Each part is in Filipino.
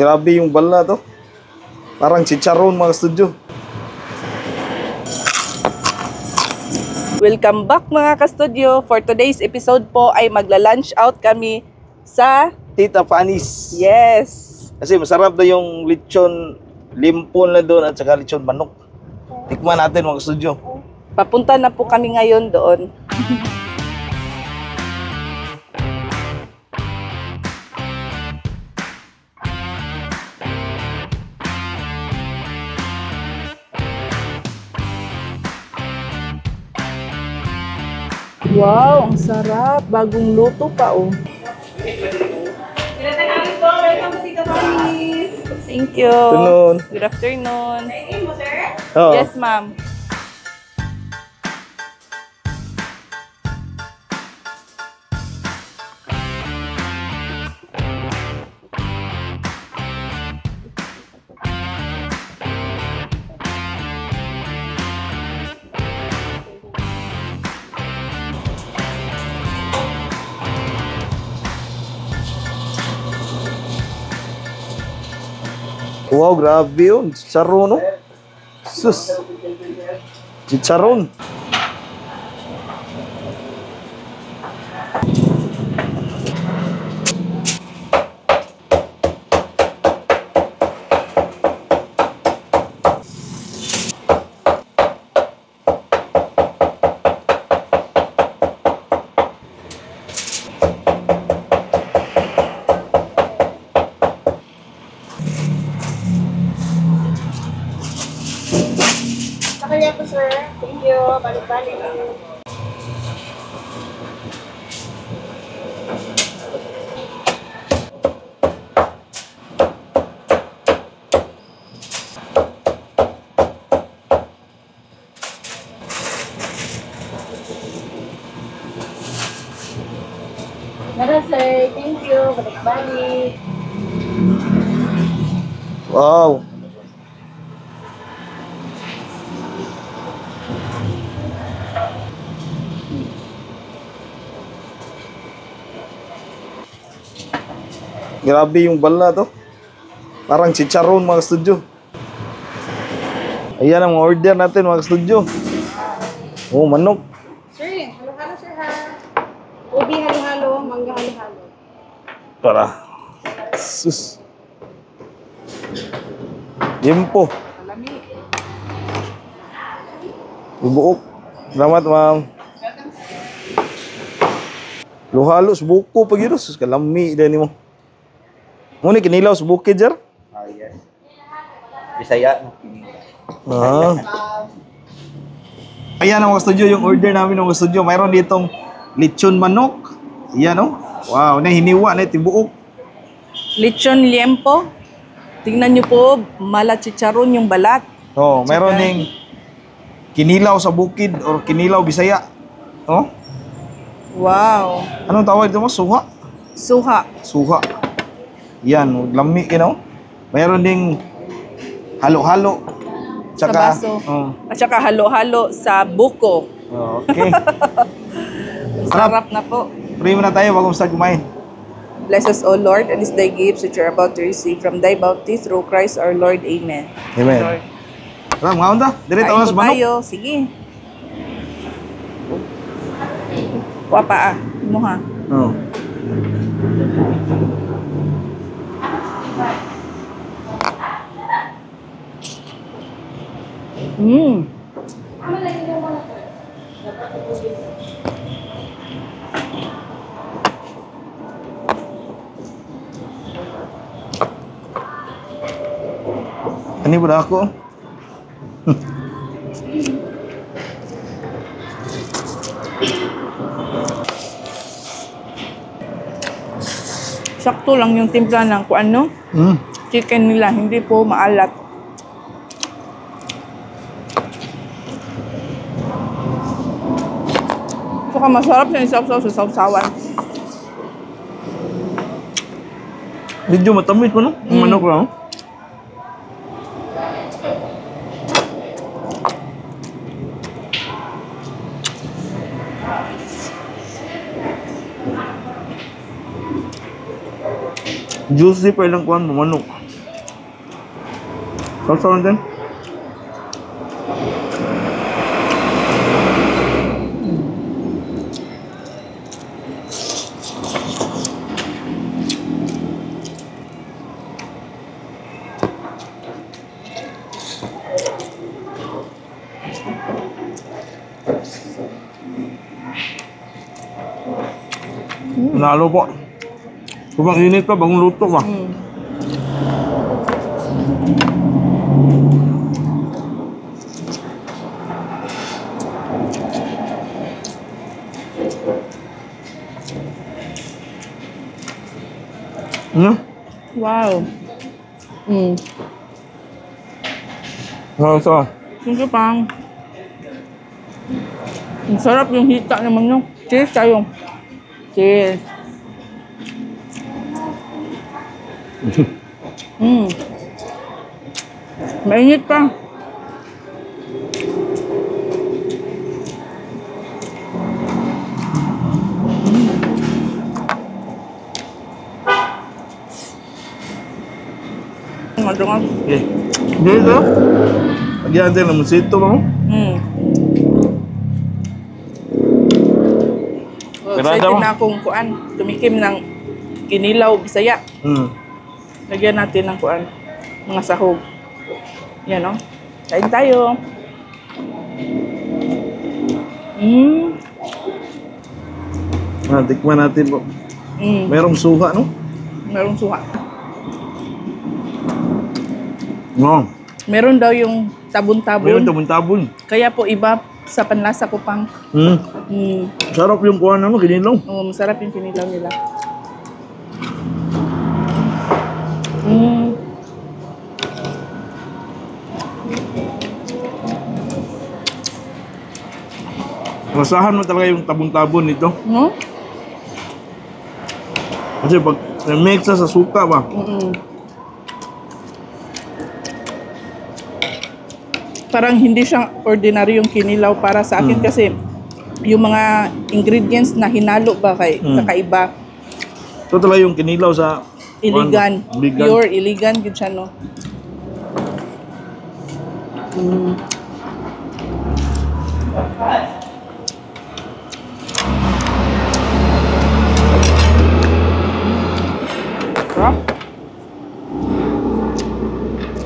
Grabe yung bala to. Parang chicharon mga studio. Welcome back mga ka-studio. For today's episode po ay magla-lunch out kami sa Tita Panis. Yes. Kasi masarap na yung lechon limpon na doon at saka lechon manok. Tikman natin mga studio. Papunta na po kami ngayon doon. Wow, ang sarap. Bagong luto pa, oh. Thank you. Afternoon. Good afternoon. Oo. Yes, ma'am. Wow, grabe yun. Chicharon, no? Sus. Chicharon. Kaya po, sir. Thank you. Balik-balik. Tara, sir. Thank you. Balik-balik. Wow. Grabe yung bala to. Parang chicharon mga studio. Ayan ang order natin mga studio. Oh, manok. Sir, halo-halo, sir, ha? Ubi halo-halo, mangga halo-halo. Para. Sus. Limpo. Bubuok. Salamat, ma'am. Luhalos buko pag yun. Sus, kalami din mo. Muna kinilaw sa bukid, Jar? Ah, yes. Bisaya. Ah. Ayan ang mga studio, yung order namin ng mga studio. Mayroon ditong lechon manok. Ayan, no? Wow, na hiniwa na tibuok. Lechon liempo. Tingnan nyo po, mala chicharon yung balat. Oh, mayroon ding kinilaw sa bukid or kinilaw Bisaya. Oh? Wow. Anong tawag ito mo? Suha? Suha. Suha. Yan, lami, you know? Mayroon ding halo-halo. Sa baso. At saka halo-halo sa buko. Okay. Sarap na po. Pray mo na tayo bago start kumain. Bless us, O Lord, and this thy gifts which you are about to receive from thy bounty through Christ our Lord. Amen. Amen. Lord. Tara, mga onda. Direct Kain ako po sa manok. tayo. Sige. Wapa mo ha. Oh. Mm. Ini pula aku. Sakto lang yung timpla ng kung ano, chicken nila, hindi po maalat. Saka masarap siya isaw-saw sa sausawan. Medyo matamis pa, no? Yung manok lang. Juicy pa ilang kuhan mo, manok. Sausaw natin. Nalo po. Sobrang init pa, bagong luto pa. Ano? Wow. Sausaw. Thank you, Pang. Ang sarap yung hita naman nyo. Cheers tayo. Cheers. Mainit pa. Madungan. Okay. Dito. Lagyan natin ng musito mo. Excited na akong kuan. Tumikim ng kinilaw, Bisaya. Lagyan natin ng kuan. Mga sahog. Yan o. Kain tayo. Tikman natin po. Merong suha, no? Merong suha. No. Meron daw yung tabon-tabon. Meron tabon-tabon. Kaya po iba sa panlasa ko, Pang. Sarap yung kuha naman, kinilaw. Oo, masarap yung kinilaw nila. Masahan mo talaga yung tabon-tabon nito. No? Kasi pag mix sa suka ba? Parang hindi siya ordinary yung kinilaw para sa akin kasi yung mga ingredients na hinalo ba kay kakaiba. Ito talaga yung kinilaw sa Iligan. Iligan. Pure iligan gid siya, no? Sarap.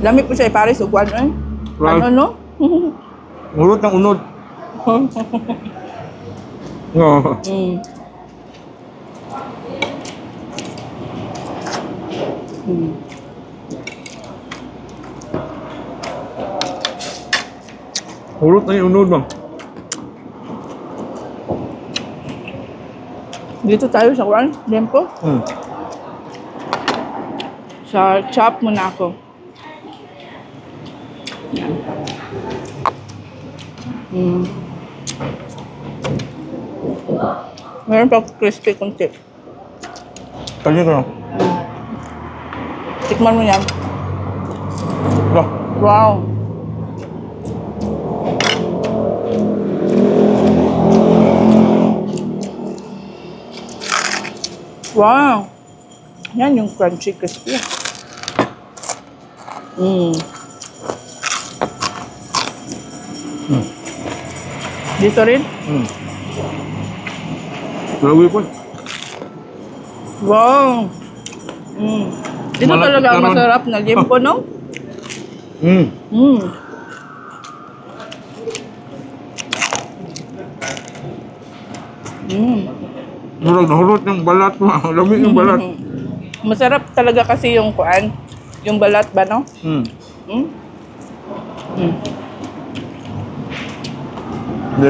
Lami po siya ipares o kuan eh. Ano, no? Urot ng unod. No. Urot na yung unod bang. Dito tayo sa kuan, Lempo. Sa chop muna ako. Yan. Meron pa crispy konti. Kanya ka na. Tikman mo yan. Ito. Wow. Wow. Yan yung crunchy crispy. Dito rin? Grabe po. Wow. Dito Malapit talaga ang na ron. masarap na limpo, no? Murag nahurot yung balat mo. Lami yung balat. Masarap talaga kasi yung kuan. Yung balat ba, no? Hindi.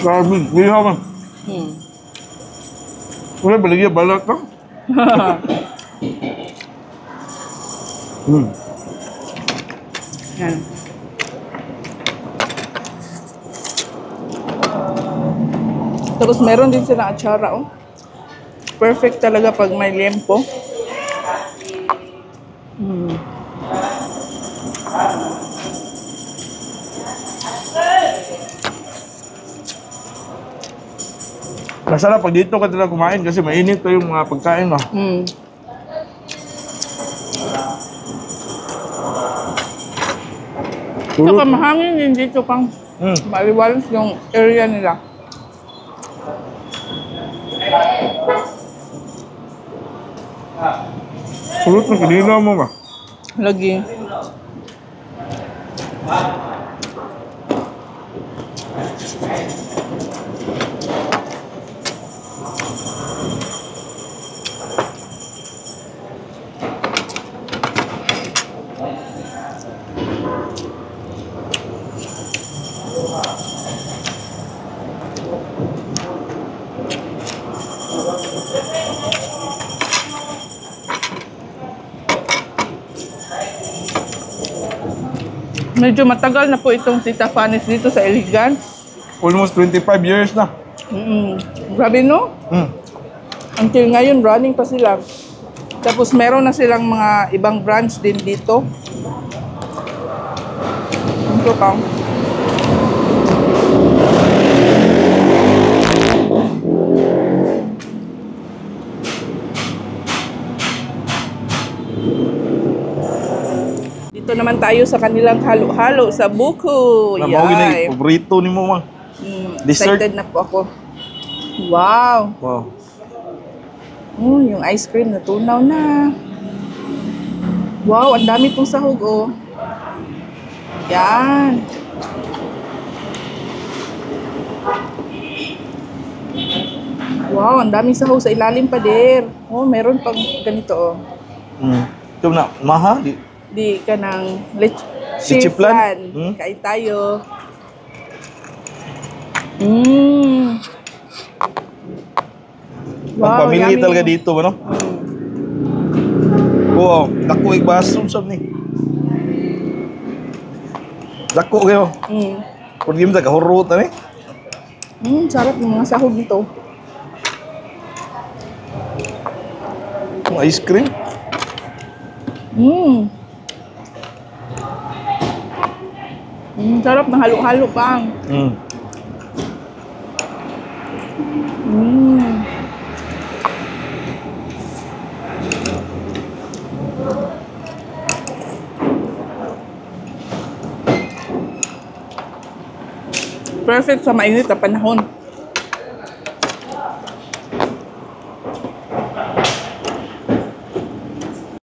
Grabe, lihaw man. Wala baligya balat ka? Yan. Tapos meron din sila atsara, oh. Perfect talaga pag may liempo. Masarap pag dito ka talaga kumain kasi mainit pa yung mga pagkain mo. Saka mahangin din dito pang maliwalas yung area nila. Kulot na kanina mo ba? Lagi. Medyo matagal na po itong Tita Fanny's dito sa Iligan. Almost 25 years na. Grabe no? Until ngayon, running pa sila. Tapos meron na silang mga ibang branch din dito. Ito pa. Dito naman tayo sa kanilang halo-halo sa buko. Namawag na yung paborito ni mo, ma. Dessert. Excited na po ako. Wow! Wow. Yung ice cream natunaw na. Wow, ang dami pong sahog, oh. Yan. Wow, ang daming sahog sa ilalim pa, der. Oh, meron pang ganito, oh. Ito na, maha. Di ka ng Leche flan. Kain tayo. Ang pamilya yummy. talaga dito, ano? Wow, dako baso sab ni. Dako kayo. Kung di mo tagahurot na Sarap ng mga sahog nito. Yung ice cream. Sarap ng halo-halo pa. Perfect sa mainit na panahon.